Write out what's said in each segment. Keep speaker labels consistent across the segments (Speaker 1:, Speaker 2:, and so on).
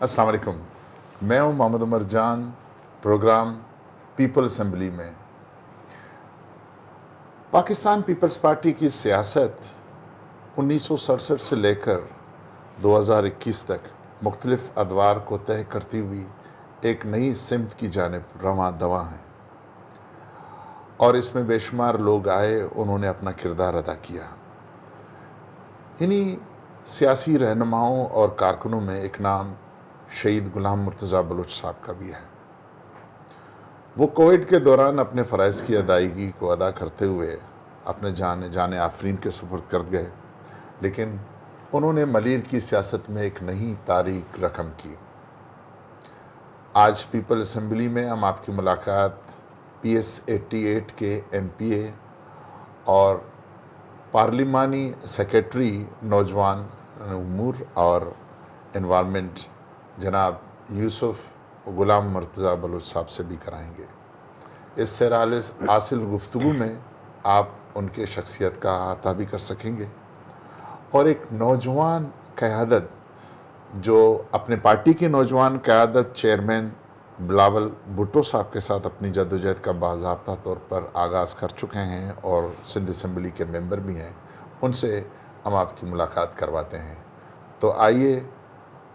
Speaker 1: السلام علیکم، میں ہوں محمد عمر جان، پروگرام پیپل اسمبلی میں۔ پاکستان پیپلز پارٹی کی سیاست 1967 سے لے کر 2021 تک مختلف ادوار کو طے کرتی ہوئی ایک نئی سمت کی جانب رواں دواں ہے، اور اس میں بے شمار لوگ آئے، انہوں نے اپنا کردار ادا کیا۔ انہی سیاسی رہنماؤں اور کارکنوں میں ایک نام شہید غلام مرتضیٰ بلوچ صاحب کا بھی ہے۔ وہ کووڈ کے دوران اپنے فرائض کی ادائیگی کو ادا کرتے ہوئے اپنے جان آفرین کے سپرد کر گئے، لیکن انہوں نے ملیر کی سیاست میں ایک نئی تاریخ رقم کی۔ آج پیپل اسمبلی میں ہم آپ کی ملاقات PS 88 کے MPA اور پارلیمانی سیکریٹری نوجوان امور اور انوائرمنٹ جناب یوسف غلام مرتضیٰ بلوچ صاحب سے بھی کرائیں گے۔ اس سے حاصل گفتگو میں آپ ان کے شخصیت کا احاطہ بھی کر سکیں گے، اور ایک نوجوان قیادت جو اپنے پارٹی کی نوجوان قیادت چیئرمین بلاول بھٹو صاحب کے ساتھ اپنی جدوجہد کا باضابطہ طور پر آغاز کر چکے ہیں اور سندھ اسمبلی کے ممبر بھی ہیں، ان سے ہم آپ کی ملاقات کرواتے ہیں۔ تو آئیے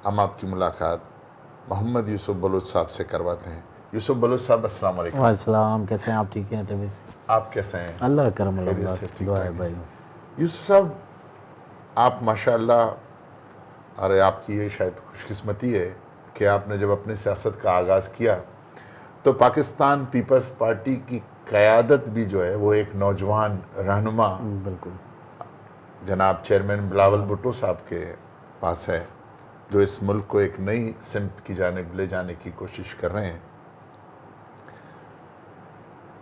Speaker 1: ہم آپ کی ملاقات محمد یوسف بلوچ صاحب سے کرواتے ہیں۔ یوسف بلوچ صاحب السلام علیکم۔
Speaker 2: وعلیکم السلام، کیسے ہیں آپ؟ ٹھیک ہیں طبیعت سے؟
Speaker 1: آپ کیسے ہیں؟
Speaker 2: اللہ کا کرم،
Speaker 1: خیریت
Speaker 2: اللہ
Speaker 1: سے ٹھیک
Speaker 2: دعا ہے
Speaker 1: ٹھاک
Speaker 2: بھائی۔
Speaker 1: یوسف صاحب، آپ ماشاءاللہ، ارے آپ کی یہ شاید خوش قسمتی ہے کہ آپ نے جب اپنی سیاست کا آغاز کیا تو پاکستان پیپلز پارٹی کی قیادت بھی جو ہے وہ ایک نوجوان رہنما
Speaker 2: بالکل
Speaker 1: جناب چیئرمین بلاول بھٹو صاحب کے پاس ہے، جو اس ملک کو ایک نئی سمت کی جانب لے جانے کی کوشش کر رہے ہیں۔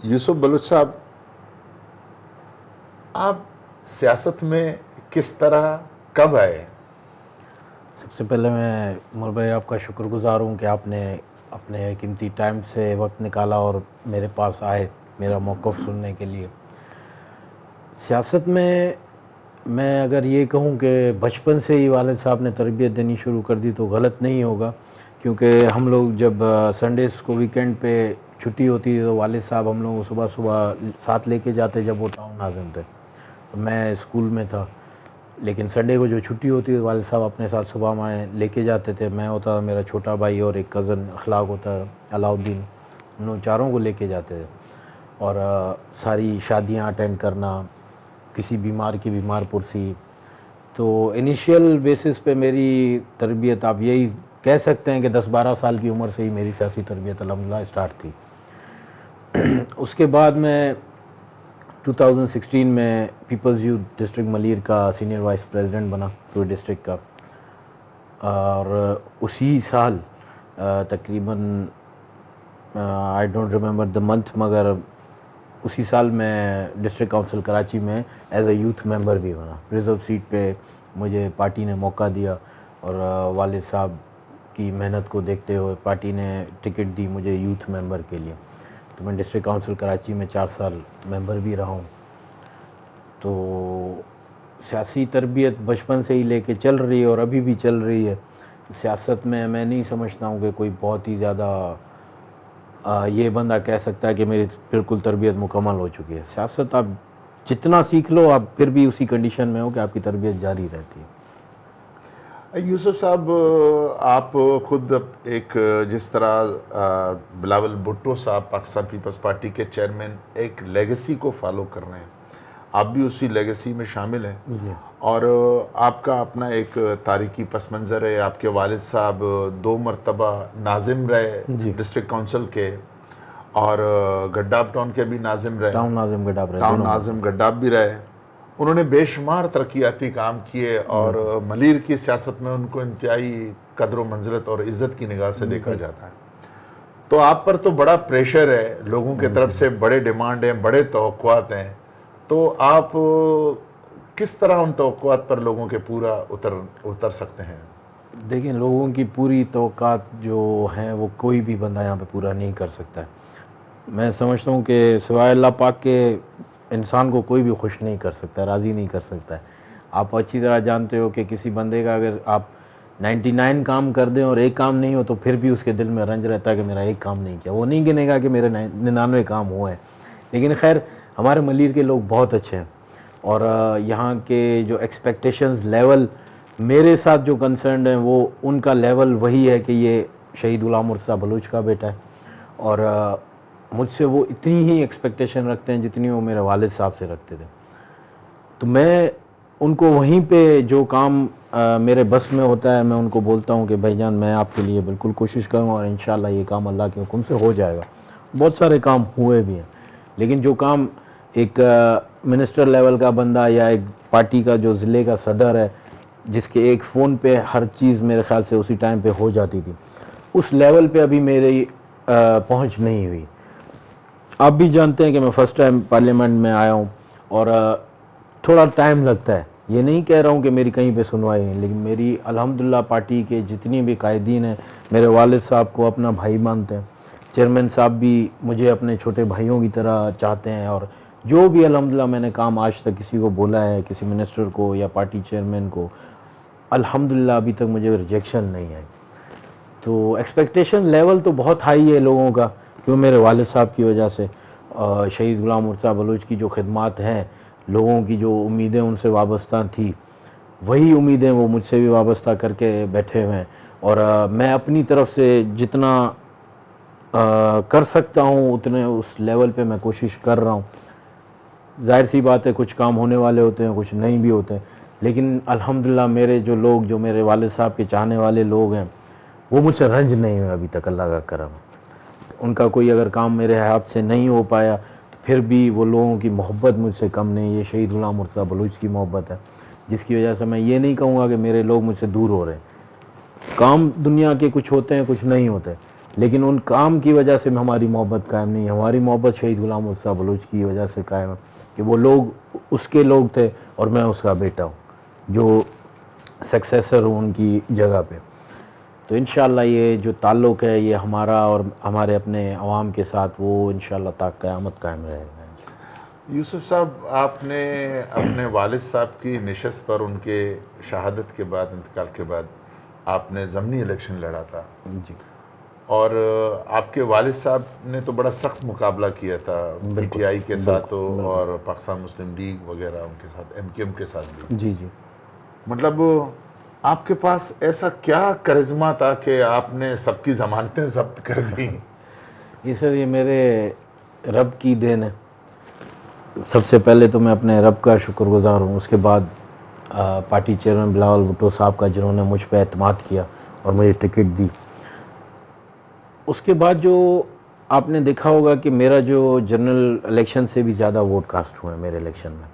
Speaker 1: یوسف بلوچ صاحب، آپ سیاست میں کس طرح کب آئے؟
Speaker 2: سب سے پہلے میں عمر بھائی آپ کا شکر گزار ہوں کہ آپ نے اپنے قیمتی ٹائم سے وقت نکالا اور میرے پاس آئے میرا موقف سننے کے لیے۔ سیاست میں اگر یہ کہوں کہ بچپن سے ہی والد صاحب نے تربیت دینی شروع کر دی تو غلط نہیں ہوگا، کیونکہ ہم لوگ جب سنڈیز کو ویکینڈ پہ چھٹی ہوتی ہے تو والد صاحب ہم لوگ صبح صبح ساتھ لے کے جاتے جب وہ ٹاؤن ناظم تھے۔ میں اسکول میں تھا، لیکن سنڈے کو جو چھٹی ہوتی ہے والد صاحب اپنے ساتھ صبح میں لے کے جاتے تھے۔ میں ہوتا میرا چھوٹا بھائی اور ایک کزن اخلاق ہوتا علاؤدین، ان چاروں کو لے کے جاتے تھے، اور ساری شادیاں اٹینڈ کرنا، کسی بیمار کی بیمار پرسی۔ تو انیشیل بیسس پہ میری تربیت آپ یہی کہہ سکتے ہیں کہ 10-12 سال کی عمر سے ہی میری سیاسی تربیت الحمدللہ اسٹارٹ تھی۔ اس کے بعد میں 2016 میں پیپلز یوتھ ڈسٹرکٹ ملیر کا سینئر وائس پریزیڈنٹ بنا پورے ڈسٹرکٹ کا، اور اسی سال تقریباً I don't remember the month, مگر اسی سال میں ڈسٹرکٹ کونسل کراچی میں ایز اے یوتھ ممبر بھی بنا۔ ریزرو سیٹ پہ مجھے پارٹی نے موقع دیا، اور والد صاحب کی محنت کو دیکھتے ہوئے پارٹی نے ٹکٹ دی مجھے یوتھ ممبر کے لیے، تو میں ڈسٹرکٹ کونسل کراچی میں 4 سال ممبر بھی رہا ہوں۔ تو سیاسی تربیت بچپن سے ہی لے کے چل رہی ہے اور ابھی بھی چل رہی ہے۔ سیاست میں نہیں سمجھتا ہوں کہ کوئی بہت ہی زیادہ یہ بندہ کہہ سکتا ہے کہ میری بالکل تربیت مکمل ہو چکی ہے۔ سیاست آپ جتنا سیکھ لو آپ پھر بھی اسی کنڈیشن میں ہو کہ آپ کی تربیت جاری رہتی ہے۔
Speaker 1: یوسف صاحب، آپ خود ایک جس طرح بلاول بھٹو صاحب پاکستان پیپلز پارٹی کے چیئرمین ایک لیگیسی کو فالو کر رہے ہیں، آپ بھی اسی لیگیسی میں شامل ہیں،
Speaker 2: جی،
Speaker 1: اور آپ کا اپنا ایک تاریخی پس منظر ہے۔ آپ کے والد صاحب 2 مرتبہ ناظم رہے
Speaker 2: جی،
Speaker 1: ڈسٹرکٹ کونسل کے، اور گڈاب ٹاؤن کے بھی ناظم رہے،
Speaker 2: ٹاؤن ناظم گڈاب رہے،
Speaker 1: ٹاؤن
Speaker 2: دونوں
Speaker 1: ناظم گڈاب بھی رہے۔ انہوں نے بے شمار ترقیاتی کام کیے، اور ملیر کی سیاست میں ان کو انتہائی قدر و منزلت اور عزت کی نگاہ سے دیکھا جاتا ہے۔ تو آپ پر تو بڑا پریشر ہے، لوگوں کی طرف سے بڑے ڈیمانڈ ہیں، بڑے توقعات ہیں، تو آپ کس طرح ان توقعات پر لوگوں کے پورا اتر سکتے ہیں؟
Speaker 2: دیکھیں، لوگوں کی پوری توقعات جو ہیں وہ کوئی بھی بندہ یہاں پہ پورا نہیں کر سکتا ہے۔ میں سمجھتا ہوں کہ سوائے اللہ پاک کے انسان کو کوئی بھی خوش نہیں کر سکتا، راضی نہیں کر سکتا ہے۔ آپ اچھی طرح جانتے ہو کہ کسی بندے کا اگر آپ 99 کام کر دیں اور ایک کام نہیں ہو تو پھر بھی اس کے دل میں رنج رہتا ہے کہ میرا ایک کام نہیں کیا. وہ نہیں گنے گا کہ میرے 99 کام ہوئے ہیں. لیکن خیر ہمارے ملیر کے لوگ بہت اچھے ہیں, اور یہاں کے جو ایکسپیکٹیشنز لیول میرے ساتھ جو کنسرنڈ ہیں وہ ان کا لیول وہی ہے کہ یہ شہید غلام مرتضیٰ بلوچ کا بیٹا ہے, اور مجھ سے وہ اتنی ہی ایکسپیکٹیشن رکھتے ہیں جتنی وہ میرے والد صاحب سے رکھتے تھے. تو میں ان کو وہیں پہ جو کام میرے بس میں ہوتا ہے میں ان کو بولتا ہوں کہ بھائی جان میں آپ کے لیے بالکل کوشش کروں اور انشاءاللہ یہ کام اللہ کے حکم سے ہو جائے گا. بہت سارے کام ہوئے بھی ہیں, لیکن جو کام ایک منسٹر لیول کا بندہ یا ایک پارٹی کا جو ضلع کا صدر ہے جس کے ایک فون پہ ہر چیز میرے خیال سے اسی ٹائم پہ ہو جاتی تھی, اس لیول پہ ابھی میری پہنچ نہیں ہوئی. آپ بھی جانتے ہیں کہ میں فرسٹ ٹائم پارلیمنٹ میں آیا ہوں اور تھوڑا ٹائم لگتا ہے. یہ نہیں کہہ رہا ہوں کہ میری کہیں پہ سنوائی نہیں, لیکن میری الحمدللہ پارٹی کے جتنی بھی قائدین ہیں میرے والد صاحب کو اپنا بھائی مانتے ہیں. چیئرمین صاحب بھی مجھے اپنے چھوٹے بھائیوں کی طرح چاہتے ہیں, اور جو بھی الحمدللہ میں نے کام آج تک کسی کو بولا ہے, کسی منسٹر کو یا پارٹی چیئرمین کو, الحمدللہ ابھی تک مجھے ریجیکشن نہیں آئی. تو ایکسپیکٹیشن لیول تو بہت ہائی ہے لوگوں کا, کیوں میرے والد صاحب کی وجہ سے شہید غلام مرتضیٰ بلوچ کی جو خدمات ہیں, لوگوں کی جو امیدیں ان سے وابستہ تھیں وہی امیدیں وہ مجھ سے بھی وابستہ کر کے بیٹھے ہوئے ہیں, اور میں اپنی طرف سے جتنا کر سکتا ہوں اتنے اس لیول پہ میں کوشش کر رہا ہوں. ظاہر سی بات ہے کچھ کام ہونے والے ہوتے ہیں, کچھ نہیں بھی ہوتے ہیں, لیکن الحمدللہ میرے جو لوگ, جو میرے والد صاحب کے چاہنے والے لوگ ہیں, وہ مجھ سے رنج نہیں ہوئے ابھی تک, اللہ کا کرم ہے. ان کا کوئی اگر کام میرے ہاتھ سے نہیں ہو پایا تو پھر بھی وہ لوگوں کی محبت مجھ سے کم نہیں. یہ شہید غلام مرتضیٰ بلوچ کی محبت ہے جس کی وجہ سے میں یہ نہیں کہوں گا کہ میرے لوگ مجھ سے دور ہو رہے ہیں. کام دنیا کے کچھ ہوتے ہیں, کچھ نہیں ہوتے, لیکن ان کام کی وجہ سے ہماری محبت قائم نہیں ہے. ہماری محبت شہید غلام مرتضیٰ بلوچ کی وجہ سے قائم ہے کہ وہ لوگ اس کے لوگ تھے اور میں اس کا بیٹا ہوں جو سکسیسر ہوں ان کی جگہ پہ. تو انشاءاللہ یہ جو تعلق ہے یہ ہمارا اور ہمارے اپنے عوام کے ساتھ وہ انشاءاللہ تا قیامت قائم رہے گا.
Speaker 1: یوسف صاحب, آپ نے اپنے والد صاحب کی نشست پر ان کے شہادت کے بعد, انتقال کے بعد آپ نے ضمنی الیکشن لڑا تھا
Speaker 2: جی,
Speaker 1: اور آپ کے والد صاحب نے تو بڑا سخت مقابلہ کیا تھا پی ٹی آئی کے ساتھ اور پاکستان مسلم لیگ وغیرہ ان کے ساتھ, ایم کیو ایم کے ساتھ بھی.
Speaker 2: جی جی.
Speaker 1: مطلب آپ کے پاس ایسا کیا کرزمہ تھا کہ آپ نے سب کی ضمانتیں ضبط کر دیں؟
Speaker 2: یہ سر یہ میرے رب کی دین ہے. سب سے پہلے تو میں اپنے رب کا شکر گزار ہوں, اس کے بعد پارٹی چیئرمین بلاول بھٹو صاحب کا جنہوں نے مجھ پہ اعتماد کیا اور مجھے ٹکٹ دی. اس کے بعد جو آپ نے دیکھا ہوگا کہ میرا جو جنرل الیکشن سے بھی زیادہ ووٹ کاسٹ ہوئے میرے الیکشن میں,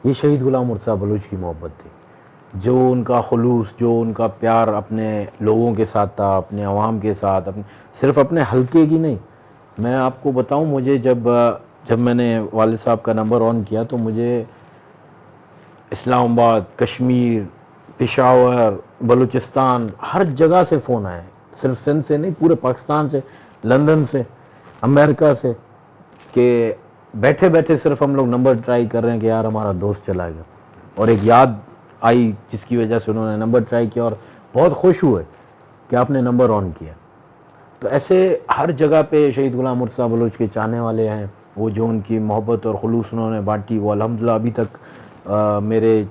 Speaker 2: یہ شہید غلام مرتضیٰ بلوچ کی محبت تھی. جو ان کا خلوص, جو ان کا پیار اپنے لوگوں کے ساتھ تھا, اپنے عوام کے ساتھ, صرف اپنے حلقے کی نہیں. میں آپ کو بتاؤں, مجھے جب میں نے والد صاحب کا نمبر آن کیا تو مجھے اسلام آباد, کشمیر, پشاور, بلوچستان, ہر جگہ سے فون آئے, صرف سندھ سے نہیں پورے پاکستان سے, لندن سے, امریکہ سے, کہ بیٹھے بیٹھے صرف ہم لوگ نمبر ٹرائی کر رہے ہیں کہ یار ہمارا دوست چلا گیا. اور ایک یاد آئی جس کی وجہ سے انہوں نے نمبر ٹرائی کیا اور بہت خوش ہوئے کہ آپ نے نمبر آن کیا. تو ایسے ہر جگہ پہ شہید غلام مرتضیٰ بلوچ کے چاہنے والے ہیں. وہ جو ان کی محبت اور خلوص انہوں نے بانٹی وہ الحمدللہ ابھی تک میرے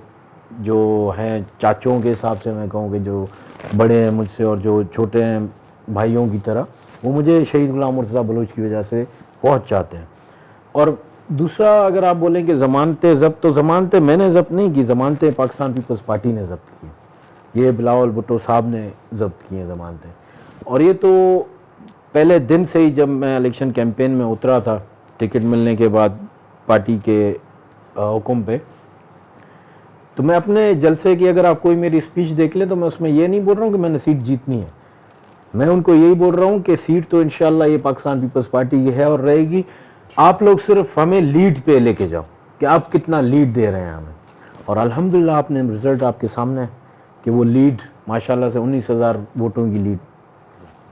Speaker 2: جو ہیں چاچوں کے حساب سے میں کہوں کہ جو بڑے ہیں مجھ سے اور جو چھوٹے ہیں بھائیوں کی طرح, وہ مجھے شہید غلام مرتضیٰ بلوچ کی وجہ سے بہت چاہتے ہیں. اور دوسرا اگر آپ بولیں کہ ضمانتیں ضبط, تو ضمانتیں میں نے ضبط نہیں کی, ضمانتیں پاکستان پیپلز پارٹی نے ضبط کی, یہ بلاول بھٹو صاحب نے ضبط کی ہیں ضمانتیں. اور یہ تو پہلے دن سے ہی جب میں الیکشن کیمپین میں اترا تھا ٹکٹ ملنے کے بعد پارٹی کے حکم پہ, تو میں اپنے جلسے کی اگر آپ کوئی میری اسپیچ دیکھ لیں تو میں اس میں یہ نہیں بول رہا ہوں کہ میں نے سیٹ جیتنی ہے. میں ان کو یہی بول رہا ہوں کہ سیٹ تو انشاءاللہ یہ پاکستان پیپلز پارٹی کی ہے اور رہے گی. آپ لوگ صرف ہمیں لیڈ پہ لے کے جاؤ کہ آپ کتنا لیڈ دے رہے ہیں ہمیں. اور الحمدللہ آپ نے رزلٹ آپ کے سامنے ہے کہ وہ لیڈ ماشاءاللہ سے 19,000 ووٹوں کی لیڈ,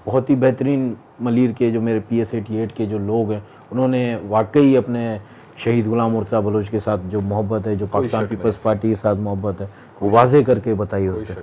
Speaker 2: بہت ہی بہترین. ملیر کے جو میرے PS 88 کے جو لوگ ہیں انہوں نے واقعی اپنے شہید غلام مرتضیٰ بلوچ کے ساتھ جو محبت ہے, جو پاکستان پیپلز پارٹی کے ساتھ محبت ہے, وہ واضح کر کے بتائی اس نے.